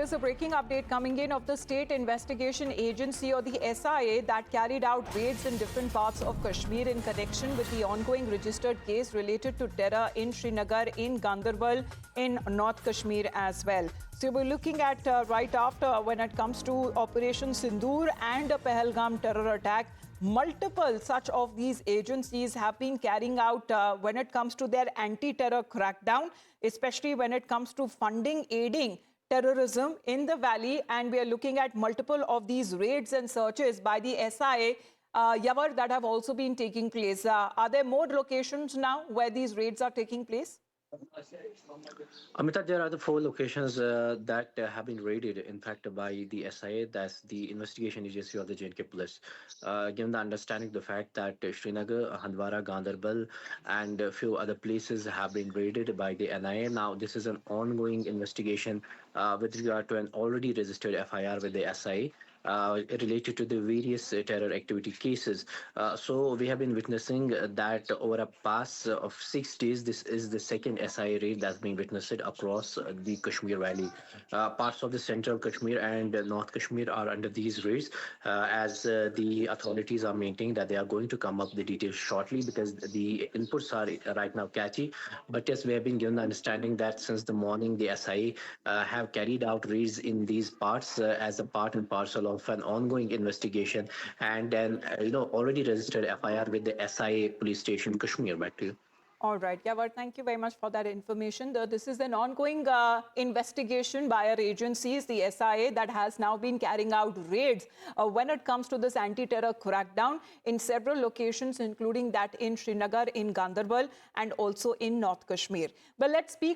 there's a breaking update coming in of the State Investigation Agency or the SIA that carried out raids in different parts of Kashmir in connection with the ongoing registered case related to terror in Srinagar, in Ganderbal, in North Kashmir as well. So we're looking at right after when it comes to Operation Sindoor and a Pahalgam terror attack. Multiple such of these agencies have been carrying out when it comes to their anti-terror crackdown, especially when it comes to funding, aiding terrorism in the valley. And we are looking at multiple of these raids and searches by the SIA, Yavar, that have also been taking place. Are there more locations now where these raids are taking place? Amitabh, there are the four locations that have been raided, in fact, by the SIA, that's the investigation agency of the JNK Police. Given the understanding the fact that Srinagar, Handwara, Ganderbal, and a few other places have been raided by the NIA. Now, this is an ongoing investigation with regard to an already registered FIR with the SIA. Related to the various terror activity cases. So we have been witnessing that over a past of 6 days, this is the second SIA raid that's being witnessed across the Kashmir Valley. Parts of the central Kashmir and North Kashmir are under these raids, as the authorities are maintaining that they are going to come up with the details shortly because the inputs are right now catchy. But yes, we have been given the understanding that since the morning, the SIA have carried out raids in these parts as a part and parcel of an ongoing investigation, and then already registered FIR with the SIA police station Kashmir. Back to you. All right, Yavar, thank you very much for that information. This is an ongoing investigation by our agencies, the SIA, that has now been carrying out raids when it comes to this anti-terror crackdown in several locations, including that in Srinagar, in Ganderbal, and also in North Kashmir. But let's speak